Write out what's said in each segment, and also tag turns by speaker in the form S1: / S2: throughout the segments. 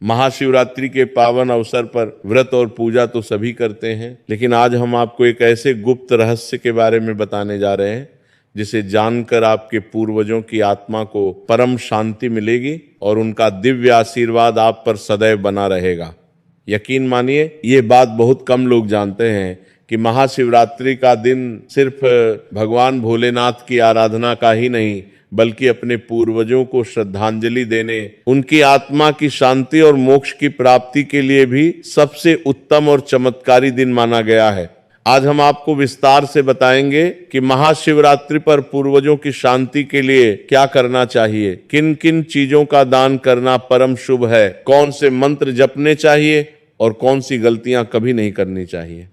S1: महाशिवरात्रि के पावन अवसर पर व्रत और पूजा तो सभी करते हैं, लेकिन आज हम आपको एक ऐसे गुप्त रहस्य के बारे में बताने जा रहे हैं जिसे जानकर आपके पूर्वजों की आत्मा को परम शांति मिलेगी और उनका दिव्य आशीर्वाद आप पर सदैव बना रहेगा। यकीन मानिए, ये बात बहुत कम लोग जानते हैं कि महाशिवरात्रि का दिन सिर्फ भगवान भोलेनाथ की आराधना का ही नहीं, बल्कि अपने पूर्वजों को श्रद्धांजलि देने, उनकी आत्मा की शांति और मोक्ष की प्राप्ति के लिए भी सबसे उत्तम और चमत्कारी दिन माना गया है। आज हम आपको विस्तार से बताएंगे कि महाशिवरात्रि पर पूर्वजों की शांति के लिए क्या करना चाहिए, किन किन चीजों का दान करना परम शुभ है, कौन से मंत्र जपने चाहिए और कौन सी गलतियां कभी नहीं करनी चाहिए।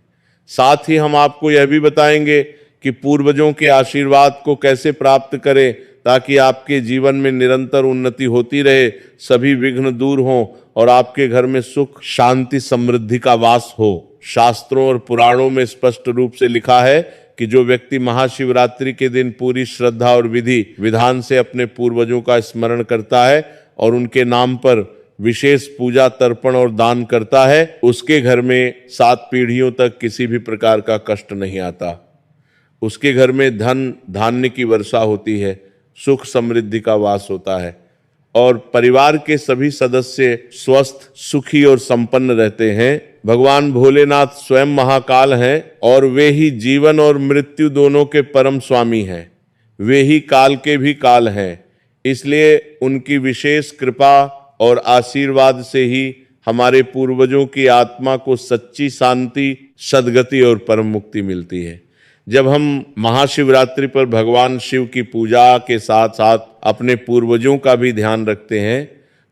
S1: साथ ही हम आपको यह भी बताएंगे कि पूर्वजों के आशीर्वाद को कैसे प्राप्त करें ताकि आपके जीवन में निरंतर उन्नति होती रहे, सभी विघ्न दूर हों और आपके घर में सुख, शांति, समृद्धि का वास हो। शास्त्रों और पुराणों में स्पष्ट रूप से लिखा है कि जो व्यक्ति महाशिवरात्रि के दिन पूरी श्रद्धा और विधि विधान से अपने पूर्वजों का स्मरण करता है और उनके नाम पर विशेष पूजा, तर्पण और दान करता है, उसके घर में 7 पीढ़ियों तक किसी भी प्रकार का कष्ट नहीं आता। उसके घर में धन धान्य की वर्षा होती है, सुख समृद्धि का वास होता है और परिवार के सभी सदस्य स्वस्थ, सुखी और संपन्न रहते हैं। भगवान भोलेनाथ स्वयं महाकाल हैं और वे ही जीवन और मृत्यु दोनों के परम स्वामी हैं। वे ही काल के भी काल हैं, इसलिए उनकी विशेष कृपा और आशीर्वाद से ही हमारे पूर्वजों की आत्मा को सच्ची शांति, सद्गति और परम मुक्ति मिलती है। जब हम महाशिवरात्रि पर भगवान शिव की पूजा के साथ साथ अपने पूर्वजों का भी ध्यान रखते हैं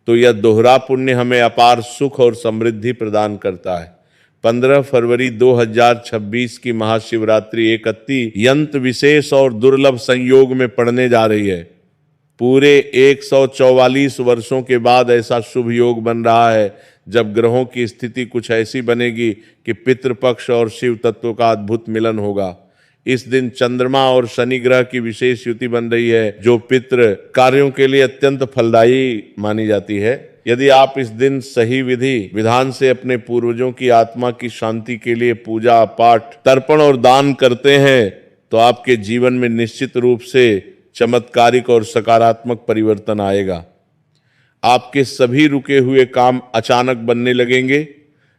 S1: तो यह दोहरा पुण्य हमें अपार सुख और समृद्धि प्रदान करता है। 15 फरवरी 2026 की महाशिवरात्रि एक अत्यंत विशेष और दुर्लभ संयोग में पड़ने जा रही है। पूरे 144 वर्षों के बाद ऐसा शुभ योग बन रहा है जब ग्रहों की स्थिति कुछ ऐसी बनेगी कि पितृपक्ष और शिव तत्व का अद्भुत मिलन होगा। इस दिन चंद्रमा और शनि ग्रह की विशेष युति बन रही है जो पितृ कार्यों के लिए अत्यंत फलदायी मानी जाती है। यदि आप इस दिन सही विधि विधान से अपने पूर्वजों की आत्मा की शांति के लिए पूजा, पाठ, तर्पण और दान करते हैं तो आपके जीवन में निश्चित रूप से चमत्कारिक और सकारात्मक परिवर्तन आएगा। आपके सभी रुके हुए काम अचानक बनने लगेंगे।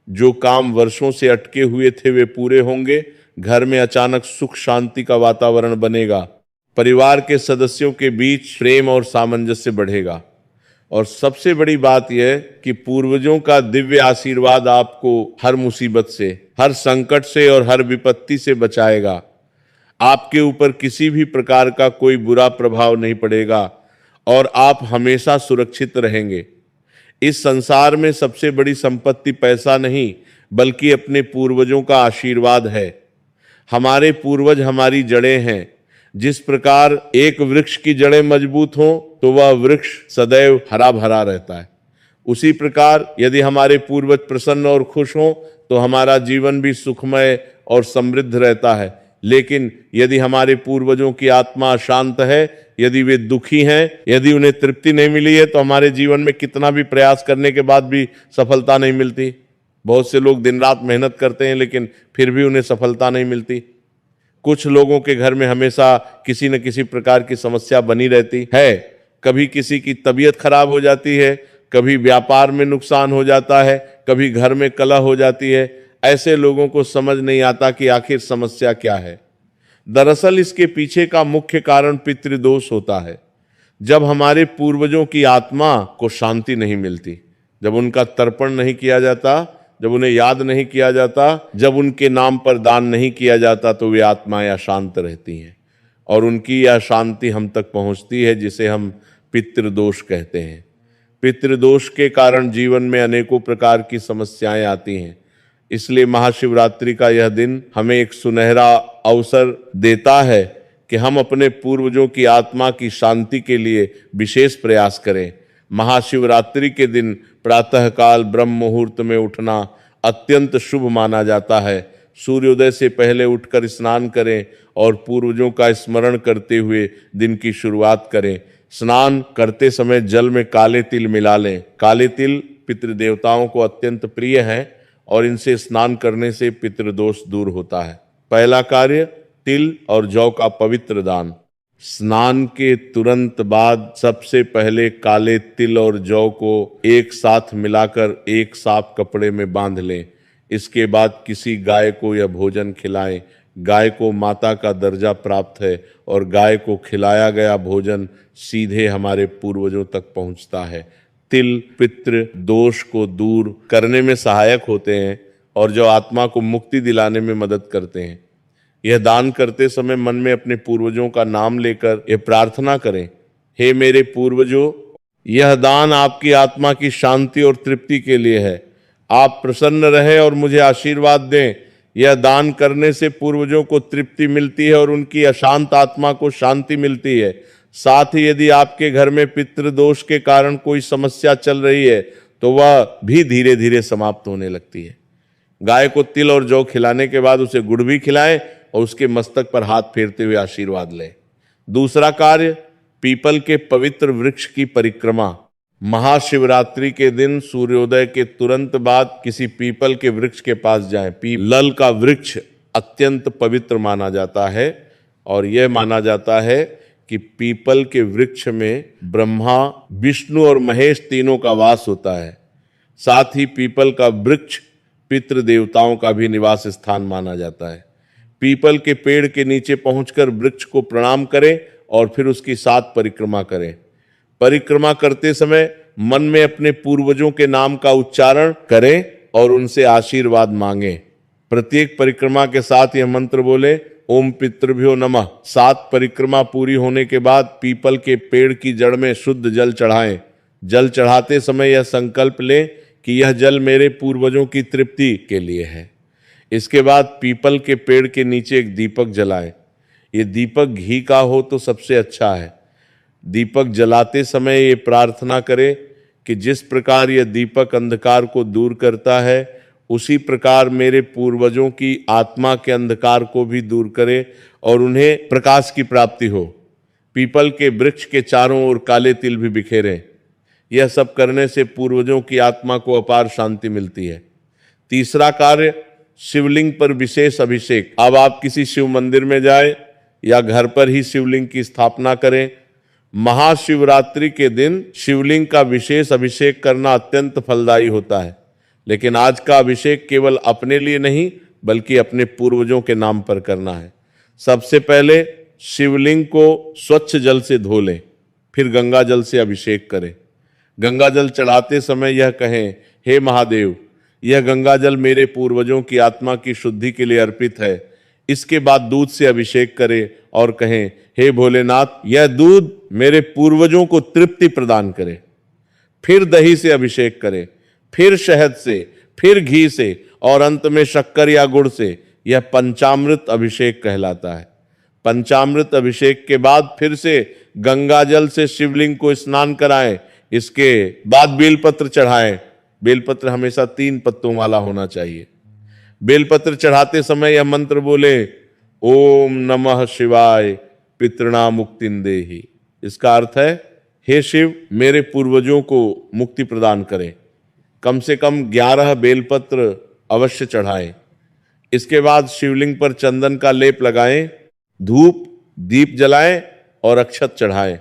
S1: जो काम वर्षों से अटके हुए थे वे पूरे होंगे। घर में अचानक सुख शांति का वातावरण बनेगा। परिवार के सदस्यों के बीच प्रेम और सामंजस्य बढ़ेगा और सबसे बड़ी बात यह कि पूर्वजों का दिव्य आशीर्वाद आपको हर मुसीबत से, हर संकट से और हर विपत्ति से बचाएगा। आपके ऊपर किसी भी प्रकार का कोई बुरा प्रभाव नहीं पड़ेगा और आप हमेशा सुरक्षित रहेंगे। इस संसार में सबसे बड़ी संपत्ति पैसा नहीं बल्कि अपने पूर्वजों का आशीर्वाद है। हमारे पूर्वज हमारी जड़ें हैं। जिस प्रकार एक वृक्ष की जड़ें मजबूत हों तो वह वृक्ष सदैव हरा भरा रहता है, उसी प्रकार यदि हमारे पूर्वज प्रसन्न और खुश हों तो हमारा जीवन भी सुखमय और समृद्ध रहता है। लेकिन यदि हमारे पूर्वजों की आत्मा अशांत है, यदि वे दुखी हैं, यदि उन्हें तृप्ति नहीं मिली है तो हमारे जीवन में कितना भी प्रयास करने के बाद भी सफलता नहीं मिलती। बहुत से लोग दिन रात मेहनत करते हैं लेकिन फिर भी उन्हें सफलता नहीं मिलती। कुछ लोगों के घर में हमेशा किसी न किसी प्रकार की समस्या बनी रहती है। कभी किसी की तबीयत खराब हो जाती है, कभी व्यापार में नुकसान हो जाता है, कभी घर में कलह हो जाती है। ऐसे लोगों को समझ नहीं आता कि आखिर समस्या क्या है। दरअसल इसके पीछे का मुख्य कारण पितृदोष होता है। जब हमारे पूर्वजों की आत्मा को शांति नहीं मिलती, जब उनका तर्पण नहीं किया जाता, जब उन्हें याद नहीं किया जाता, जब उनके नाम पर दान नहीं किया जाता तो वे आत्माएं अशांत रहती हैं और उनकी यह शांति हम तक पहुंचती है जिसे हम पितृदोष कहते हैं। पितृदोष के कारण जीवन में अनेकों प्रकार की समस्याएं आती हैं। इसलिए महाशिवरात्रि का यह दिन हमें एक सुनहरा अवसर देता है कि हम अपने पूर्वजों की आत्मा की शांति के लिए विशेष प्रयास करें। महाशिवरात्रि के दिन प्रातःकाल ब्रह्म मुहूर्त में उठना अत्यंत शुभ माना जाता है। सूर्योदय से पहले उठकर स्नान करें और पूर्वजों का स्मरण करते हुए दिन की शुरुआत करें। स्नान करते समय जल में काले तिल मिला लें। काले तिल पितृदेवताओं को अत्यंत प्रिय हैं और इनसे स्नान करने से पितृदोष दूर होता है। पहला कार्य, तिल और जौ का पवित्र दान। स्नान के तुरंत बाद सबसे पहले काले तिल और जौ को एक साथ मिलाकर एक साफ कपड़े में बांध लें। इसके बाद किसी गाय को यह भोजन खिलाएं। गाय को माता का दर्जा प्राप्त है और गाय को खिलाया गया भोजन सीधे हमारे पूर्वजों तक पहुंचता है। तिल पितृ दोष को दूर करने में सहायक होते हैं और जो आत्मा को मुक्ति दिलाने में मदद करते हैं। यह दान करते समय मन में अपने पूर्वजों का नाम लेकर यह प्रार्थना करें, हे मेरे पूर्वजों, यह दान आपकी आत्मा की शांति और तृप्ति के लिए है। आप प्रसन्न रहे और मुझे आशीर्वाद दें। यह दान करने से पूर्वजों को तृप्ति मिलती है और उनकी अशांत आत्मा को शांति मिलती है। साथ ही यदि आपके घर में पितृदोष के कारण कोई समस्या चल रही है तो वह भी धीरे धीरे समाप्त होने लगती है। गाय को तिल और जौ खिलाने के बाद उसे गुड़ भी खिलाएं और उसके मस्तक पर हाथ फेरते हुए आशीर्वाद लें। दूसरा कार्य, पीपल के पवित्र वृक्ष की परिक्रमा। महाशिवरात्रि के दिन सूर्योदय के तुरंत बाद किसी पीपल के वृक्ष के पास जाएं। पीपल का वृक्ष अत्यंत पवित्र माना जाता है और यह माना जाता है कि पीपल के वृक्ष में ब्रह्मा, विष्णु और महेश तीनों का वास होता है। साथ ही पीपल का वृक्ष पितृ देवताओं का भी निवास स्थान माना जाता है। पीपल के पेड़ के नीचे पहुंचकर वृक्ष को प्रणाम करें और फिर उसकी 7 परिक्रमा करें। परिक्रमा करते समय मन में अपने पूर्वजों के नाम का उच्चारण करें और उनसे आशीर्वाद मांगें। प्रत्येक परिक्रमा के साथ यह मंत्र बोले, ओम पितृभ्यो नमः। 7 परिक्रमा पूरी होने के बाद पीपल के पेड़ की जड़ में शुद्ध जल चढ़ाएं। जल चढ़ाते समय यह संकल्प लें कि यह जल मेरे पूर्वजों की तृप्ति के लिए है। इसके बाद पीपल के पेड़ के नीचे एक दीपक जलाएं। ये दीपक घी का हो तो सबसे अच्छा है। दीपक जलाते समय ये प्रार्थना करें कि जिस प्रकार यह दीपक अंधकार को दूर करता है उसी प्रकार मेरे पूर्वजों की आत्मा के अंधकार को भी दूर करे और उन्हें प्रकाश की प्राप्ति हो। पीपल के वृक्ष के चारों ओर काले तिल भी बिखेरें। यह सब करने से पूर्वजों की आत्मा को अपार शांति मिलती है। तीसरा कार्य, शिवलिंग पर विशेष अभिषेक। अब आप किसी शिव मंदिर में जाए या घर पर ही शिवलिंग की स्थापना करें। महाशिवरात्रि के दिन शिवलिंग का विशेष अभिषेक करना अत्यंत फलदायी होता है। लेकिन आज का अभिषेक केवल अपने लिए नहीं बल्कि अपने पूर्वजों के नाम पर करना है। सबसे पहले शिवलिंग को स्वच्छ जल से धो लें, फिर गंगा जल से अभिषेक करें। गंगा जल चढ़ाते समय यह कहें, हे महादेव, यह गंगा जल मेरे पूर्वजों की आत्मा की शुद्धि के लिए अर्पित है। इसके बाद दूध से अभिषेक करें और कहें, हे भोलेनाथ, यह दूध मेरे पूर्वजों को तृप्ति प्रदान करे। फिर दही से अभिषेक करें, फिर शहद से, फिर घी से और अंत में शक्कर या गुड़ से। यह पंचामृत अभिषेक कहलाता है। पंचामृत अभिषेक के बाद फिर से गंगा जल से शिवलिंग को स्नान कराएं। इसके बाद बेलपत्र चढ़ाएं। बेलपत्र हमेशा 3 पत्तों वाला होना चाहिए। बेलपत्र चढ़ाते समय यह मंत्र बोले, ओम नमः शिवाय पितृणा मुक्तिं देहि। इसका अर्थ है, हे शिव, मेरे पूर्वजों को मुक्ति प्रदान करें। कम से कम 11 बेलपत्र अवश्य चढ़ाएं। इसके बाद शिवलिंग पर चंदन का लेप लगाएं, धूप दीप जलाएं और अक्षत चढ़ाएं।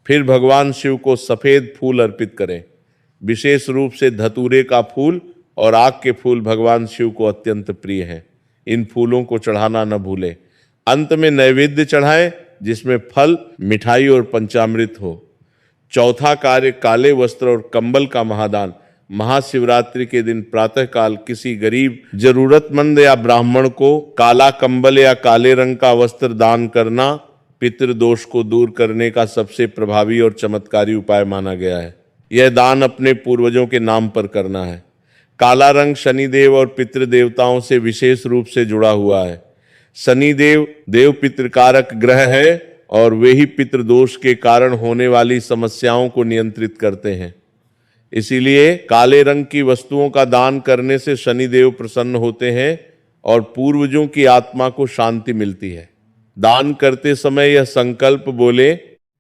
S1: फिर भगवान शिव को सफेद फूल अर्पित करें। विशेष रूप से धतूरे का फूल और आग के फूल भगवान शिव को अत्यंत प्रिय हैं। इन फूलों को चढ़ाना न भूलें। अंत में नैवेद्य चढ़ाएं जिसमें फल, मिठाई और पंचामृत हो। चौथा कार्य, काले वस्त्र और कंबल का महादान। महाशिवरात्रि के दिन प्रातःकाल किसी गरीब, जरूरतमंद या ब्राह्मण को काला कंबल या काले रंग का वस्त्र दान करना पितृदोष को दूर करने का सबसे प्रभावी और चमत्कारी उपाय माना गया है। यह दान अपने पूर्वजों के नाम पर करना है। काला रंग शनिदेव और पितृदेवताओं से विशेष रूप से जुड़ा हुआ है। शनिदेव देव पितृकारक ग्रह है और वे ही पितृदोष के कारण होने वाली समस्याओं को नियंत्रित करते हैं। इसीलिए काले रंग की वस्तुओं का दान करने से शनिदेव प्रसन्न होते हैं और पूर्वजों की आत्मा को शांति मिलती है। दान करते समय यह संकल्प बोले,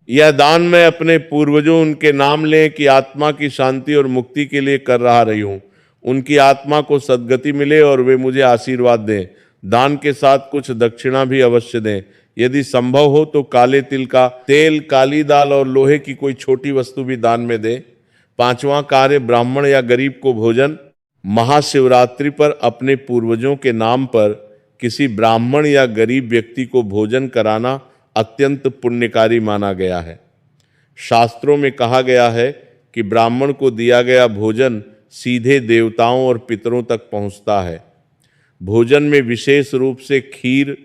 S1: यह दान मैं अपने पूर्वजों उनके नाम लें कि आत्मा की शांति और मुक्ति के लिए कर रहा रही हूं। उनकी आत्मा को सद्गति मिले और वे मुझे आशीर्वाद दें। दान के साथ कुछ दक्षिणा भी अवश्य दें। यदि संभव हो तो काले तिल का तेल, काली दाल और लोहे की कोई छोटी वस्तु भी दान में दें। पांचवां कार्य, ब्राह्मण या गरीब को भोजन। महाशिवरात्रि पर अपने पूर्वजों के नाम पर किसी ब्राह्मण या गरीब व्यक्ति को भोजन कराना अत्यंत पुण्यकारी माना गया है। शास्त्रों में कहा गया है कि ब्राह्मण को दिया गया भोजन सीधे देवताओं और पितरों तक पहुंचता है। भोजन में विशेष रूप से खीर,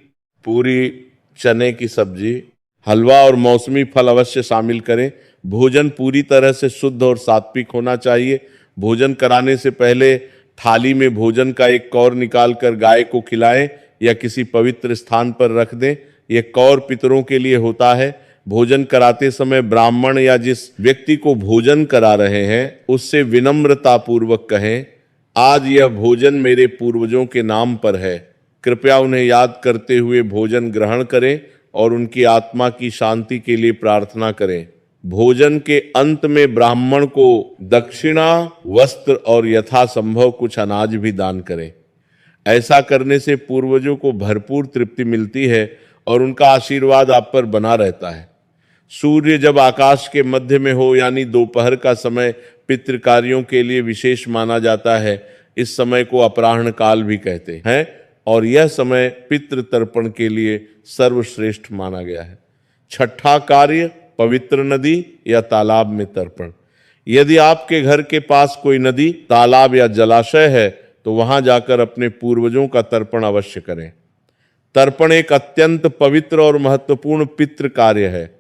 S1: पूरी, चने की सब्जी, हलवा और मौसमी फल अवश्य शामिल करें। भोजन पूरी तरह से शुद्ध और सात्विक होना चाहिए। भोजन कराने से पहले थाली में भोजन का एक कौर निकालकर गाय को खिलाएं या किसी पवित्र स्थान पर रख दें। यह कौर पितरों के लिए होता है। भोजन कराते समय ब्राह्मण या जिस व्यक्ति को भोजन करा रहे हैं उससे विनम्रता पूर्वक कहें, आज यह भोजन मेरे पूर्वजों के नाम पर है, कृपया उन्हें याद करते हुए भोजन ग्रहण करें और उनकी आत्मा की शांति के लिए प्रार्थना करें। भोजन के अंत में ब्राह्मण को दक्षिणा, वस्त्र और यथासंभव कुछ अनाज भी दान करें। ऐसा करने से पूर्वजों को भरपूर तृप्ति मिलती है और उनका आशीर्वाद आप पर बना रहता है। सूर्य जब आकाश के मध्य में हो यानी दोपहर का समय पितृ कार्यों के लिए विशेष माना जाता है। इस समय को अपराह्न काल भी कहते हैं और यह समय पितृ तर्पण के लिए सर्वश्रेष्ठ माना गया है। छठा कार्य, पवित्र नदी या तालाब में तर्पण। यदि आपके घर के पास कोई नदी, तालाब या जलाशय है तो वहां जाकर अपने पूर्वजों का तर्पण अवश्य करें। तर्पण एक अत्यंत पवित्र और महत्वपूर्ण पितृ कार्य है।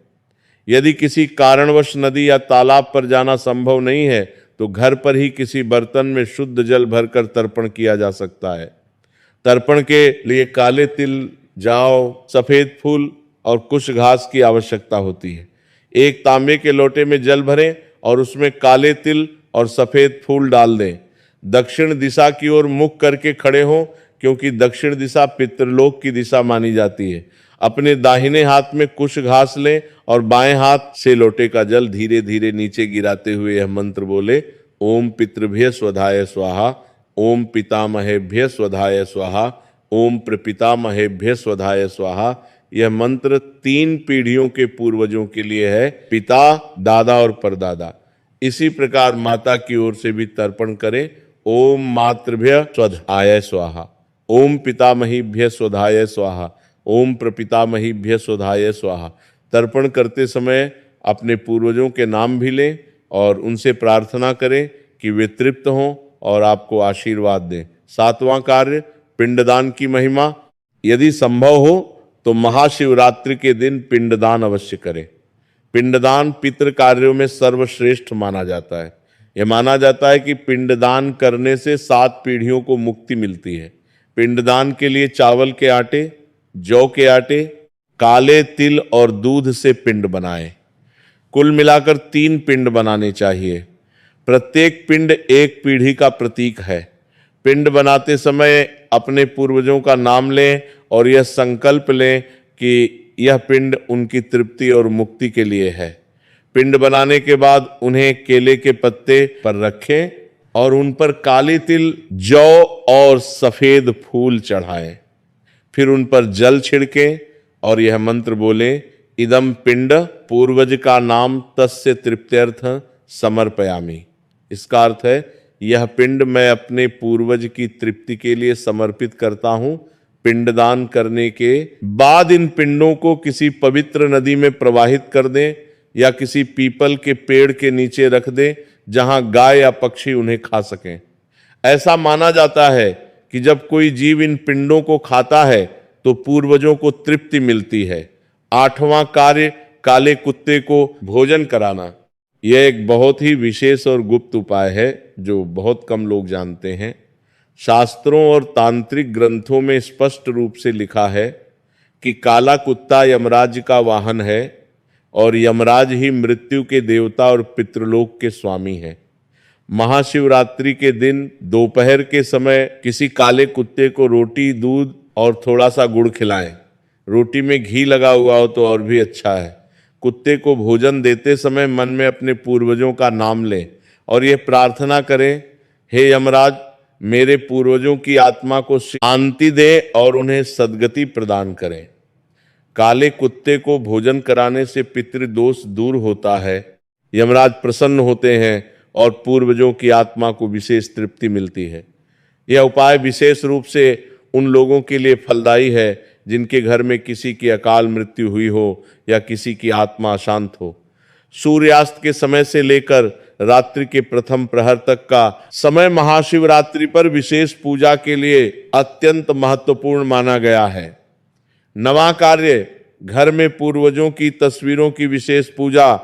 S1: यदि किसी कारणवश नदी या तालाब पर जाना संभव नहीं है तो घर पर ही किसी बर्तन में शुद्ध जल भरकर तर्पण किया जा सकता है। तर्पण के लिए काले तिल, जौ, सफेद फूल और कुश घास की आवश्यकता होती है। एक तांबे के लोटे में जल भरें और उसमें काले तिल और सफेद फूल डाल दें। दक्षिण दिशा की ओर मुख करके खड़े हों क्योंकि दक्षिण दिशा पितृलोक की दिशा मानी जाती है। अपने दाहिने हाथ में कुश घास लें और बाएं हाथ से लोटे का जल धीरे धीरे नीचे गिराते हुए यह मंत्र बोले, ओम पितृभ्य स्वधाय स्वाहा, ओम पितामहेभ्य स्वधाय स्वाहा, ओम प्रपितामहेभ्य स्वधाय स्वाहा। यह मंत्र 3 पीढ़ियों के पूर्वजों के लिए है, पिता, दादा और परदादा। इसी प्रकार माता की ओर से भी तर्पण करें। ओम मातृभ्य स्वधाय स्वाहा, ओम पितामहीभ्य स्वधाय स्वाहा, ओम प्रपितामहीभ्य स्वधाय स्वाहा। तर्पण करते समय अपने पूर्वजों के नाम भी लें और उनसे प्रार्थना करें कि वे तृप्त हों और आपको आशीर्वाद दें। 7वां कार्य, पिंडदान की महिमा। यदि संभव हो तो महाशिवरात्रि के दिन पिंडदान अवश्य करें। पिंडदान पितृ कार्यों में सर्वश्रेष्ठ माना जाता है। यह माना जाता है कि पिंडदान करने से 7 पीढ़ियों को मुक्ति मिलती है। पिंडदान के लिए चावल के आटे, जौ के आटे, काले तिल और दूध से पिंड बनाएं। कुल मिलाकर 3 पिंड बनाने चाहिए। प्रत्येक पिंड एक पीढ़ी का प्रतीक है। पिंड बनाते समय अपने पूर्वजों का नाम लें और यह संकल्प लें कि यह पिंड उनकी तृप्ति और मुक्ति के लिए है। पिंड बनाने के बाद उन्हें केले के पत्ते पर रखें और उन पर काले तिल, जौ और सफेद फूल चढ़ाएं। फिर उन पर जल छिड़कें और यह मंत्र बोलें, इदम पिंड पूर्वज का नाम तस्य तृप्त्यर्थ समर्पयामि। इसका अर्थ है, यह पिंड मैं अपने पूर्वज की तृप्ति के लिए समर्पित करता हूं। पिंडदान करने के बाद इन पिंडों को किसी पवित्र नदी में प्रवाहित कर दें या किसी पीपल के पेड़ के नीचे रख दें जहां गाय या पक्षी उन्हें खा सकें। ऐसा माना जाता है कि जब कोई जीव इन पिंडों को खाता है तो पूर्वजों को तृप्ति मिलती है। 8वां कार्य, काले कुत्ते को भोजन कराना। यह एक बहुत ही विशेष और गुप्त उपाय है जो बहुत कम लोग जानते हैं। शास्त्रों और तांत्रिक ग्रंथों में स्पष्ट रूप से लिखा है कि काला कुत्ता यमराज का वाहन है और यमराज ही मृत्यु के देवता और पितृलोक के स्वामी हैं। महाशिवरात्रि के दिन दोपहर के समय किसी काले कुत्ते को रोटी, दूध और थोड़ा सा गुड़ खिलाएं। रोटी में घी लगा हुआ हो तो और भी अच्छा है। कुत्ते को भोजन देते समय मन में अपने पूर्वजों का नाम लें और ये प्रार्थना करें, हे यमराज, मेरे पूर्वजों की आत्मा को शांति दे और उन्हें सद्गति प्रदान करें। काले कुत्ते को भोजन कराने से पितृदोष दूर होता है, यमराज प्रसन्न होते हैं और पूर्वजों की आत्मा को विशेष तृप्ति मिलती है। यह उपाय विशेष रूप से उन लोगों के लिए फलदायी है जिनके घर में किसी की अकाल मृत्यु हुई हो या किसी की आत्मा अशांत हो। सूर्यास्त के समय से लेकर रात्रि के प्रथम प्रहर तक का समय महाशिवरात्रि पर विशेष पूजा के लिए अत्यंत महत्वपूर्ण माना गया है। नवा कार्य, घर में पूर्वजों की तस्वीरों की विशेष पूजा।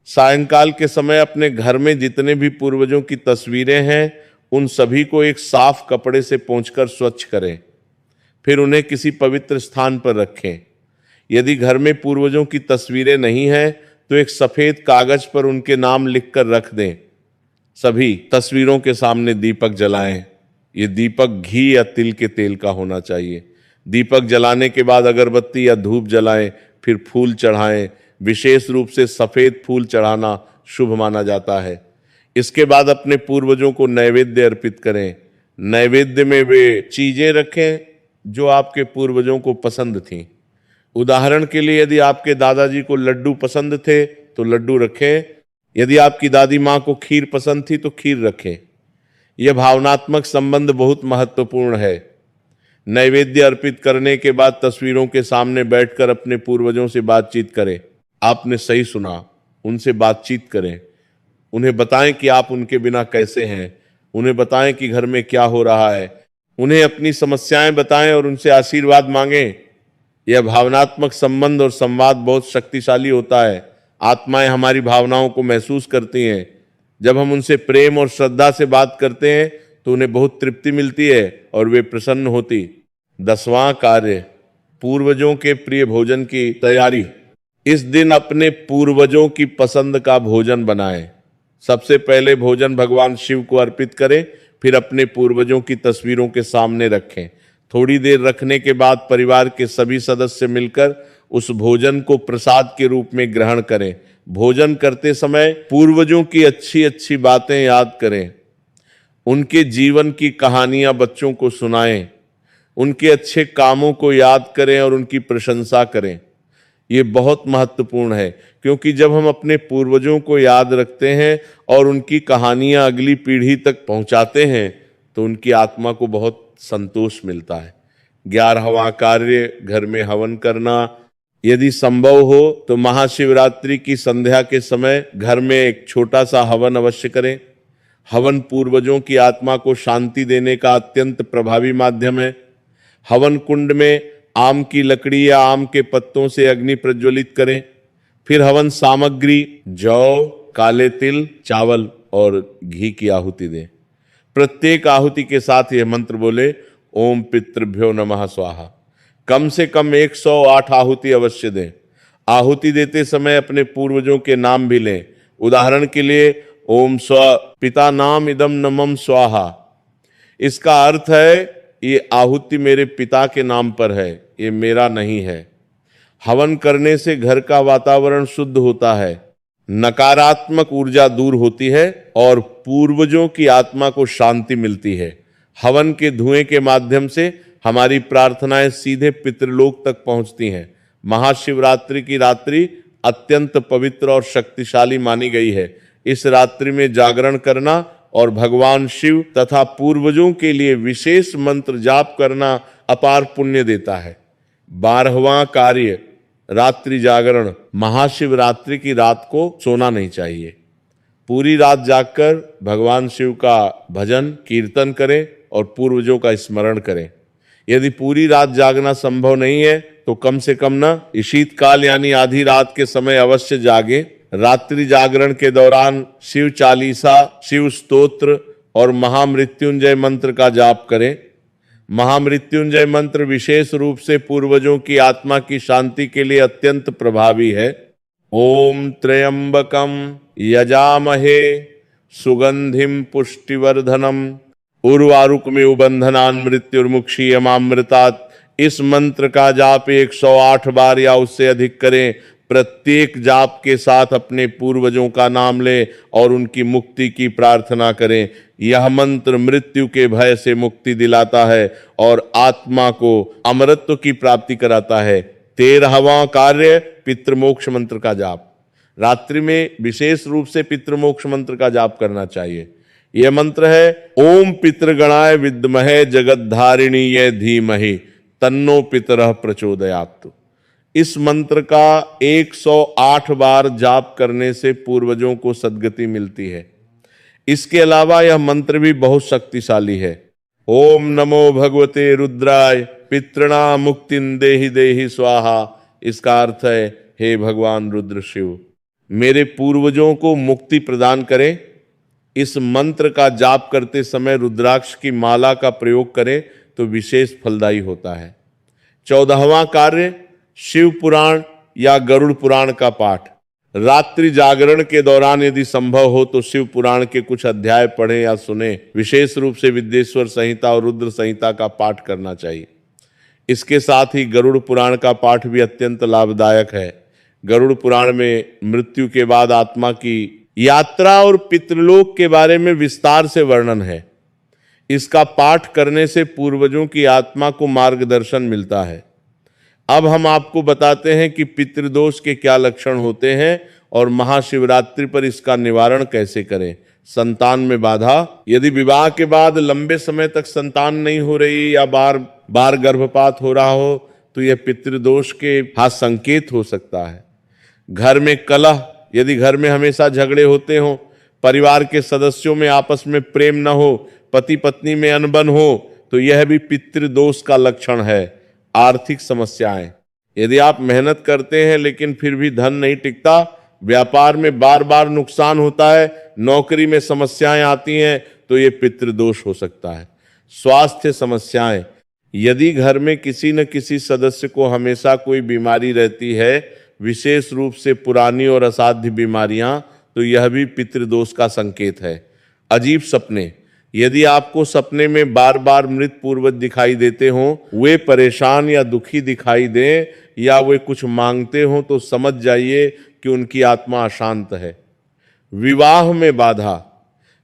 S1: सायंकाल के समय अपने घर में जितने भी पूर्वजों की तस्वीरें हैं उन सभी को एक साफ कपड़े से पोंछकर स्वच्छ करें, फिर उन्हें किसी पवित्र स्थान पर रखें। यदि घर में पूर्वजों की तस्वीरें नहीं हैं तो एक सफेद कागज पर उनके नाम लिखकर रख दें। सभी तस्वीरों के सामने दीपक जलाएं। ये दीपक घी या तिल के तेल का होना चाहिए। दीपक जलाने के बाद अगरबत्ती या धूप जलाएं, फिर फूल चढ़ाएं। विशेष रूप से सफेद फूल चढ़ाना शुभ माना जाता है। इसके बाद अपने पूर्वजों को नैवेद्य अर्पित करें। नैवेद्य में वे चीजें रखें जो आपके पूर्वजों को पसंद थीं। उदाहरण के लिए, यदि आपके दादाजी को लड्डू पसंद थे तो लड्डू रखें, यदि आपकी दादी माँ को खीर पसंद थी तो खीर रखें। यह भावनात्मक संबंध बहुत महत्वपूर्ण है। नैवेद्य अर्पित करने के बाद तस्वीरों के सामने बैठकर अपने पूर्वजों से बातचीत करें। आपने सही सुना, उनसे बातचीत करें। उन्हें बताएं कि आप उनके बिना कैसे हैं, उन्हें बताएं कि घर में क्या हो रहा है, उन्हें अपनी समस्याएं बताएं और उनसे आशीर्वाद मांगें। यह भावनात्मक संबंध और संवाद बहुत शक्तिशाली होता है। आत्माएं हमारी भावनाओं को महसूस करती हैं। जब हम उनसे प्रेम और श्रद्धा से बात करते हैं तो उन्हें बहुत तृप्ति मिलती है और वे प्रसन्न होती। 10वां कार्य, पूर्वजों के प्रिय भोजन की तैयारी। इस दिन अपने पूर्वजों की पसंद का भोजन बनाएं। सबसे पहले भोजन भगवान शिव को अर्पित करें, फिर अपने पूर्वजों की तस्वीरों के सामने रखें। थोड़ी देर रखने के बाद परिवार के सभी सदस्य मिलकर उस भोजन को प्रसाद के रूप में ग्रहण करें। भोजन करते समय पूर्वजों की अच्छी अच्छी बातें याद करें। उनके जीवन की कहानियां बच्चों को सुनाएं। उनके अच्छे कामों को याद करें और उनकी प्रशंसा करें। ये बहुत महत्वपूर्ण है, क्योंकि जब हम अपने पूर्वजों को याद रखते हैं और उनकी कहानियां अगली पीढ़ी तक पहुंचाते हैं तो उनकी आत्मा को बहुत संतोष मिलता है। 11वां कार्य, घर में हवन करना। यदि संभव हो तो महाशिवरात्रि की संध्या के समय घर में एक छोटा सा हवन अवश्य करें। हवन पूर्वजों की आत्मा को शांति देने का अत्यंत प्रभावी माध्यम है। हवन कुंड में आम की लकड़ी या आम के पत्तों से अग्नि प्रज्वलित करें। फिर हवन सामग्री जौ, काले तिल, चावल और घी की आहुति दें। प्रत्येक आहुति के साथ यह मंत्र बोले, ओम पितृभ्यो नमः स्वाहा। कम से कम 108 आहुति अवश्य दें। आहुति देते समय अपने पूर्वजों के नाम भी लें। उदाहरण के लिए, ओम स्व पिता नाम इदम नमम स्वाहा। इसका अर्थ है ये आहुति मेरे पिता के नाम पर है, ये मेरा नहीं है। हवन करने से घर का वातावरण शुद्ध होता है, नकारात्मक ऊर्जा दूर होती है और पूर्वजों की आत्मा को शांति मिलती है। हवन के धुएं के माध्यम से हमारी प्रार्थनाएं सीधे पितृलोक तक पहुंचती हैं। महाशिवरात्रि की रात्रि अत्यंत पवित्र और शक्तिशाली मानी गई है। इस रात्रि में जागरण करना और भगवान शिव तथा पूर्वजों के लिए विशेष मंत्र जाप करना अपार पुण्य देता है। 12वां कार्य, रात्रि जागरण। महाशिवरात्रि की रात को सोना नहीं चाहिए। पूरी रात जागकर भगवान शिव का भजन कीर्तन करें और पूर्वजों का स्मरण करें। यदि पूरी रात जागना संभव नहीं है तो कम से कम न शीतकाल यानी आधी रात के समय अवश्य जागे। रात्रि जागरण के दौरान शिव चालीसा, शिव स्तोत्र और महामृत्युंजय मंत्र का जाप करें। महामृत्युंजय मंत्र विशेष रूप से पूर्वजों की आत्मा की शांति के लिए अत्यंत प्रभावी है। ओम त्र्यंबकम यजामहे सुगंधिम पुष्टिवर्धनम उर्वारुकमिव बंधनान् मृत्युर्मुक्षीयमामृतात्। इस मंत्र का जाप 108 बार या उससे अधिक करें। प्रत्येक जाप के साथ अपने पूर्वजों का नाम लें और उनकी मुक्ति की प्रार्थना करें। यह मंत्र मृत्यु के भय से मुक्ति दिलाता है और आत्मा को अमरत्व की प्राप्ति कराता है। 13वां कार्य पितृमोक्ष मंत्र का जाप। रात्रि में विशेष रूप से पितृमोक्ष मंत्र का जाप करना चाहिए। यह मंत्र है ओम पितृगणाय विद्महे जगद्धारिणीय धीमहि तन्नो पितरः प्रचोदयात्। इस मंत्र का 108 बार जाप करने से पूर्वजों को सद्गति मिलती है। इसके अलावा यह मंत्र भी बहुत शक्तिशाली है। ओम नमो भगवते रुद्राय पितृणा मुक्तिं देहि देहि स्वाहा। इसका अर्थ है हे भगवान रुद्र शिव, मेरे पूर्वजों को मुक्ति प्रदान करें। इस मंत्र का जाप करते समय रुद्राक्ष की माला का प्रयोग करें तो विशेष फलदायी होता है। 14वां कार्य शिव पुराण या गरुड़ पुराण का पाठ। रात्रि जागरण के दौरान यदि संभव हो तो शिव पुराण के कुछ अध्याय पढ़ें या सुने। विशेष रूप से विद्येश्वर संहिता और रुद्र संहिता का पाठ करना चाहिए। इसके साथ ही गरुड़ पुराण का पाठ भी अत्यंत लाभदायक है। गरुड़ पुराण में मृत्यु के बाद आत्मा की यात्रा और पितृलोक के बारे में विस्तार से वर्णन है। इसका पाठ करने से पूर्वजों की आत्मा को मार्गदर्शन मिलता है। अब हम आपको बताते हैं कि पितृदोष के क्या लक्षण होते हैं और महाशिवरात्रि पर इसका निवारण कैसे करें। संतान में बाधा। यदि विवाह के बाद लंबे समय तक संतान नहीं हो रही या बार बार गर्भपात हो रहा हो तो यह पितृदोष के संकेत हो सकता है। घर में कलह। यदि घर में हमेशा झगड़े होते हों, परिवार के सदस्यों में आपस में प्रेम न हो, पति पत्नी में अनबन हो तो यह भी पितृदोष का लक्षण है। आर्थिक समस्याएं। यदि आप मेहनत करते हैं लेकिन फिर भी धन नहीं टिकता, व्यापार में बार बार नुकसान होता है, नौकरी में समस्याएं आती हैं तो ये पितृदोष हो सकता है। स्वास्थ्य समस्याएं। यदि घर में किसी न किसी सदस्य को हमेशा कोई बीमारी रहती है, विशेष रूप से पुरानी और असाध्य बीमारियां, तो यह भी पितृदोष का संकेत है। अजीब सपने। यदि आपको सपने में बार बार मृत पूर्वज दिखाई देते हों, वे परेशान या दुखी दिखाई दें या वे कुछ मांगते हों तो समझ जाइए कि उनकी आत्मा अशांत है। विवाह में बाधा।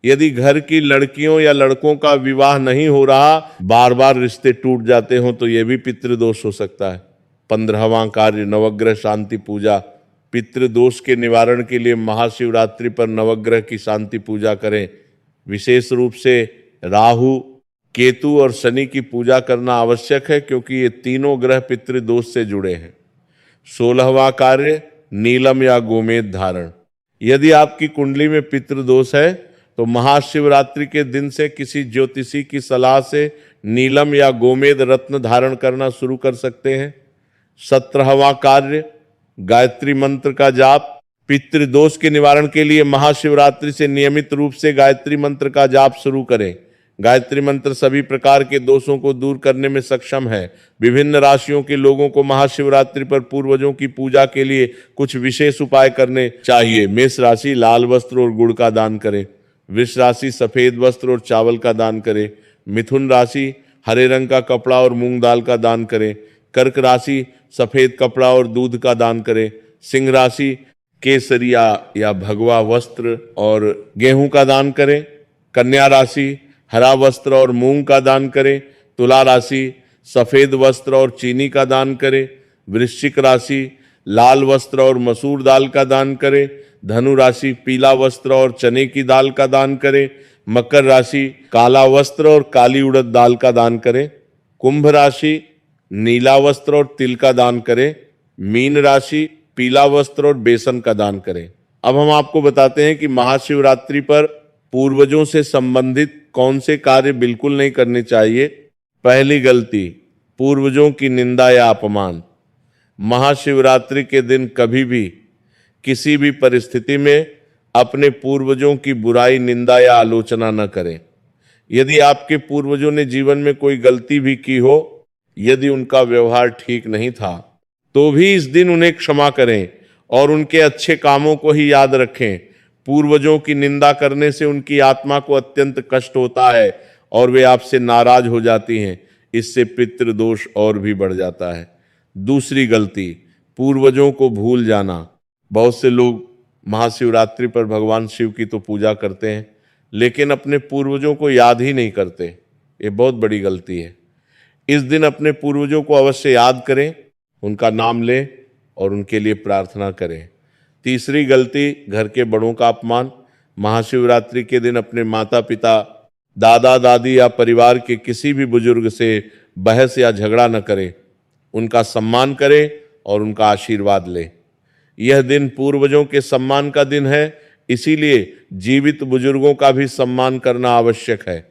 S1: यदि घर की लड़कियों या लड़कों का विवाह नहीं हो रहा, बार बार रिश्ते टूट जाते हों तो यह भी पितृदोष हो सकता है। 15वां कार्य नवग्रह शांति पूजा। पितृदोष के निवारण के लिए महाशिवरात्रि पर नवग्रह की शांति पूजा करें। विशेष रूप से राहु, केतु और शनि की पूजा करना आवश्यक है क्योंकि ये तीनों ग्रह पितृदोष से जुड़े हैं। 16वां कार्य नीलम या गोमेद धारण। यदि आपकी कुंडली में पितृदोष है तो महाशिवरात्रि के दिन से किसी ज्योतिषी की सलाह से नीलम या गोमेद रत्न धारण करना शुरू कर सकते हैं। 17वां कार्य गायत्री मंत्र का जाप। पितृदोष के निवारण के लिए महाशिवरात्रि से नियमित रूप से गायत्री मंत्र का जाप शुरू करें। गायत्री मंत्र सभी प्रकार के दोषों को दूर करने में सक्षम है। विभिन्न राशियों के लोगों को महाशिवरात्रि पर पूर्वजों की पूजा के लिए कुछ विशेष उपाय करने चाहिए। मेष राशि लाल वस्त्र और गुड़ का दान करें। वृष राशि सफेद वस्त्र और चावल का दान करें। मिथुन राशि हरे रंग का कपड़ा और मूंग दाल का दान करें। कर्क राशि सफेद कपड़ा और दूध का दान करें। सिंह राशि केसरिया या भगवा वस्त्र और गेहूं का दान करें। कन्या राशि हरा वस्त्र और मूंग का दान करें। तुला राशि सफेद वस्त्र और चीनी का दान करें। वृश्चिक राशि लाल वस्त्र और मसूर दाल का दान करें। धनु राशि पीला वस्त्र और चने की दाल का दान करें। मकर राशि काला वस्त्र और काली उड़द दाल का दान करें। कुंभ राशि नीला वस्त्र और तिल का दान करें। मीन राशि पीला वस्त्र और बेसन का दान करें। अब हम आपको बताते हैं कि महाशिवरात्रि पर पूर्वजों से संबंधित कौन से कार्य बिल्कुल नहीं करने चाहिए। पहली गलती, पूर्वजों की निंदा या अपमान। महाशिवरात्रि के दिन कभी भी किसी भी परिस्थिति में अपने पूर्वजों की बुराई, निंदा या आलोचना न करें। यदि आपके पूर्वजों ने जीवन में कोई गलती भी की हो, यदि उनका व्यवहार ठीक नहीं था, तो भी इस दिन उन्हें क्षमा करें और उनके अच्छे कामों को ही याद रखें। पूर्वजों की निंदा करने से उनकी आत्मा को अत्यंत कष्ट होता है और वे आपसे नाराज हो जाती हैं। इससे पितृदोष और भी बढ़ जाता है। दूसरी गलती, पूर्वजों को भूल जाना। बहुत से लोग महाशिवरात्रि पर भगवान शिव की तो पूजा करते हैं, लेकिन अपने पूर्वजों को याद ही नहीं करते। ये बहुत बड़ी गलती है। इस दिन अपने पूर्वजों को अवश्य याद करें, उनका नाम लें और उनके लिए प्रार्थना करें। तीसरी गलती, घर के बड़ों का अपमान। महाशिवरात्रि के दिन अपने माता पिता, दादा दादी या परिवार के किसी भी बुजुर्ग से बहस या झगड़ा न करें, उनका सम्मान करें और उनका आशीर्वाद लें। यह दिन पूर्वजों के सम्मान का दिन है, इसीलिए जीवित बुजुर्गों का भी सम्मान करना आवश्यक है।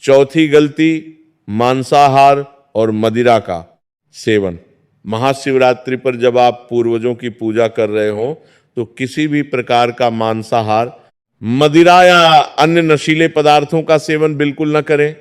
S1: चौथी गलती, मांसाहार और मदिरा का सेवन। महाशिवरात्रि पर जब आप पूर्वजों की पूजा कर रहे हो तो किसी भी प्रकार का मांसाहार, मदिरा या अन्य नशीले पदार्थों का सेवन बिल्कुल न करें।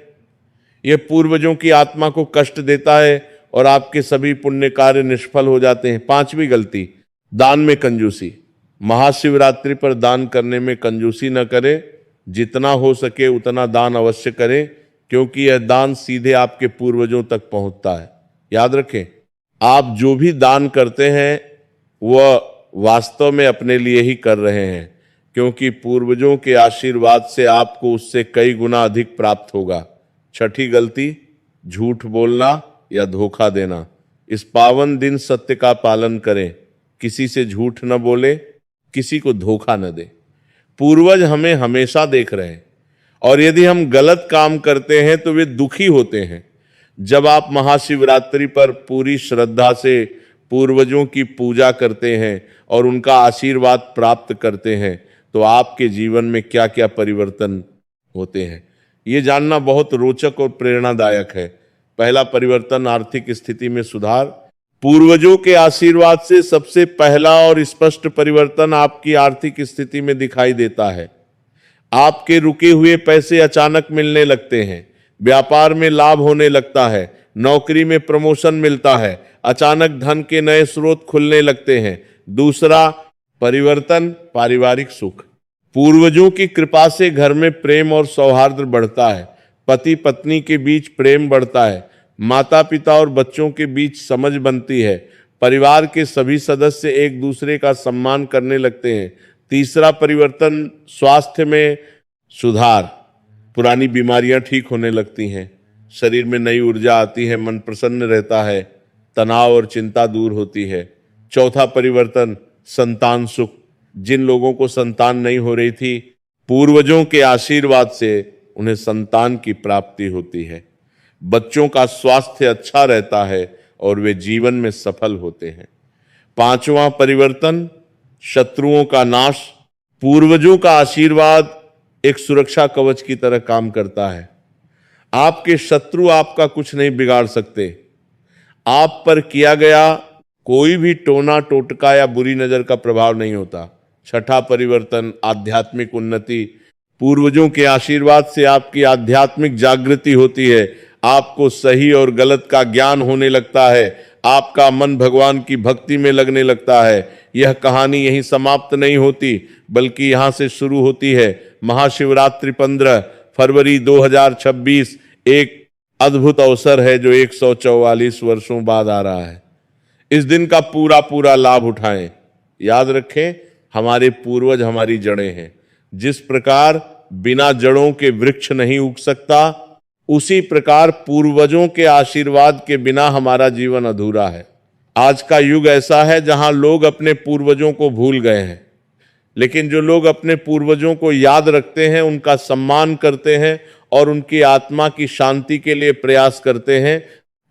S1: यह पूर्वजों की आत्मा को कष्ट देता है और आपके सभी पुण्य कार्य निष्फल हो जाते हैं। पांचवी गलती, दान में कंजूसी। महाशिवरात्रि पर दान करने में कंजूसी न करें। जितना हो सके उतना दान अवश्य करें, क्योंकि यह दान सीधे आपके पूर्वजों तक पहुंचता है। याद रखें, आप जो भी दान करते हैं वह वास्तव में अपने लिए ही कर रहे हैं, क्योंकि पूर्वजों के आशीर्वाद से आपको उससे कई गुना अधिक प्राप्त होगा। छठी गलती, झूठ बोलना या धोखा देना। इस पावन दिन सत्य का पालन करें, किसी से झूठ न बोले, किसी को धोखा न दे। पूर्वज हमें हमेशा देख रहे हैं और यदि हम गलत काम करते हैं तो वे दुखी होते हैं। जब आप महाशिवरात्रि पर पूरी श्रद्धा से पूर्वजों की पूजा करते हैं और उनका आशीर्वाद प्राप्त करते हैं तो आपके जीवन में क्या क्या परिवर्तन होते हैं, ये जानना बहुत रोचक और प्रेरणादायक है। पहला परिवर्तन, आर्थिक स्थिति में सुधार। पूर्वजों के आशीर्वाद से सबसे पहला और स्पष्ट परिवर्तन आपकी आर्थिक स्थिति में दिखाई देता है। आपके रुके हुए पैसे अचानक मिलने लगते हैं, व्यापार में लाभ होने लगता है, नौकरी में प्रमोशन मिलता है, अचानक धन के नए स्रोत खुलने लगते हैं। दूसरा परिवर्तन, पारिवारिक सुख। पूर्वजों की कृपा से घर में प्रेम और सौहार्द बढ़ता है, पति पत्नी के बीच प्रेम बढ़ता है, माता पिता और बच्चों के बीच समझ बनती है, परिवार के सभी सदस्य एक दूसरे का सम्मान करने लगते हैं। तीसरा परिवर्तन, स्वास्थ्य में सुधार। पुरानी बीमारियां ठीक होने लगती हैं, शरीर में नई ऊर्जा आती है, मन प्रसन्न रहता है, तनाव और चिंता दूर होती है। चौथा परिवर्तन, संतान सुख। जिन लोगों को संतान नहीं हो रही थी, पूर्वजों के आशीर्वाद से उन्हें संतान की प्राप्ति होती है। बच्चों का स्वास्थ्य अच्छा रहता है और वे जीवन में सफल होते हैं। पांचवा परिवर्तन, शत्रुओं का नाश। पूर्वजों का आशीर्वाद एक सुरक्षा कवच की तरह काम करता है। आपके शत्रु आपका कुछ नहीं बिगाड़ सकते। आप पर किया गया कोई भी टोना टोटका या बुरी नजर का प्रभाव नहीं होता। छठा परिवर्तन, आध्यात्मिक उन्नति। पूर्वजों के आशीर्वाद से आपकी आध्यात्मिक जागृति होती है, आपको सही और गलत का ज्ञान होने लगता है, आपका मन भगवान की भक्ति में लगने लगता है। यह कहानी यहीं समाप्त नहीं होती, बल्कि यहां से शुरू होती है। महाशिवरात्रि 15 फरवरी 2026 एक अद्भुत अवसर है जो 144 वर्षों बाद आ रहा है। इस दिन का पूरा पूरा लाभ उठाएं। याद रखें, हमारे पूर्वज हमारी जड़ें हैं। जिस प्रकार बिना जड़ों के वृक्ष नहीं उग सकता, उसी प्रकार पूर्वजों के आशीर्वाद के बिना हमारा जीवन अधूरा है। आज का युग ऐसा है जहां लोग अपने पूर्वजों को भूल गए हैं, लेकिन जो लोग अपने पूर्वजों को याद रखते हैं, उनका सम्मान करते हैं और उनकी आत्मा की शांति के लिए प्रयास करते हैं,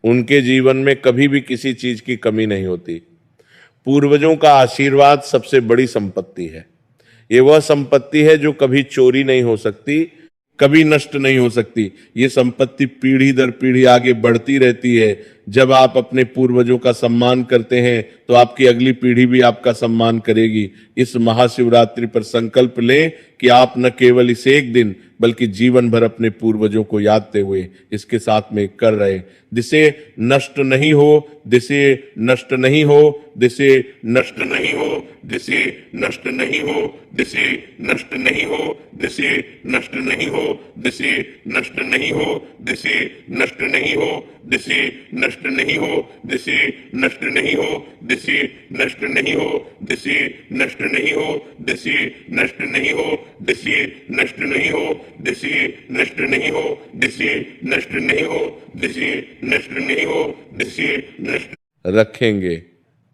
S1: उनके जीवन में कभी भी किसी चीज की कमी नहीं होती। पूर्वजों का आशीर्वाद सबसे बड़ी संपत्ति है। ये वह संपत्ति है जो कभी चोरी नहीं हो सकती, कभी नष्ट नहीं हो सकती। ये संपत्ति पीढ़ी दर पीढ़ी आगे बढ़ती रहती है। जब आप अपने पूर्वजों का सम्मान करते हैं तो आपकी अगली पीढ़ी भी आपका सम्मान करेगी। इस महाशिवरात्रि पर संकल्प लें कि आप न केवल इस एक दिन बल्कि जीवन भर अपने पूर्वजों को यादते हुए इसके साथ में कर रहे। दिसे नष्ट नहीं हो, दिसे नष्ट नहीं हो, दिसे नष्ट नहीं हो, दिसे नष्ट नहीं हो, दिसे नष्ट नहीं हो, दिसे नष्ट नहीं हो, दिसे नष्ट नहीं हो, दिसे नष्ट नहीं हो, दिसे नष्ट नष्ट नहीं हो, दिशे नष्ट नहीं हो, दिशे नष्ट नहीं हो, दिशे नष्ट नहीं हो, दिशे नष्ट नहीं हो, दिशे नष्ट नहीं हो, दिशे नष्ट नहीं हो, दिशे नष्ट नहीं हो, दिशे नष्ट नहीं हो, दिशे नष्ट रखेंगे।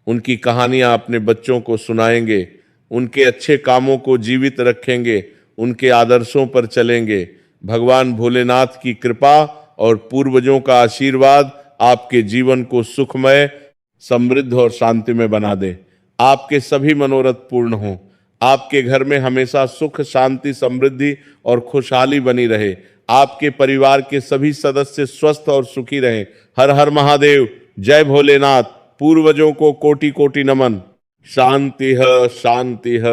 S1: उनकी कहानियां अपने बच्चों को सुनाएंगे, उनके अच्छे कामों को जीवित रखेंगे, उनके आदर्शों पर चलेंगे। भगवान भोलेनाथ की कृपा और पूर्वजों का आशीर्वाद आपके जीवन को सुखमय, समृद्ध और शांतिमय बना दे। आपके सभी मनोरथ पूर्ण हों। आपके घर में हमेशा सुख, शांति, समृद्धि और खुशहाली बनी रहे। आपके परिवार के सभी सदस्य स्वस्थ और सुखी रहें। हर हर महादेव। जय भोलेनाथ। पूर्वजों को कोटि कोटि नमन। शांति है, शांति है।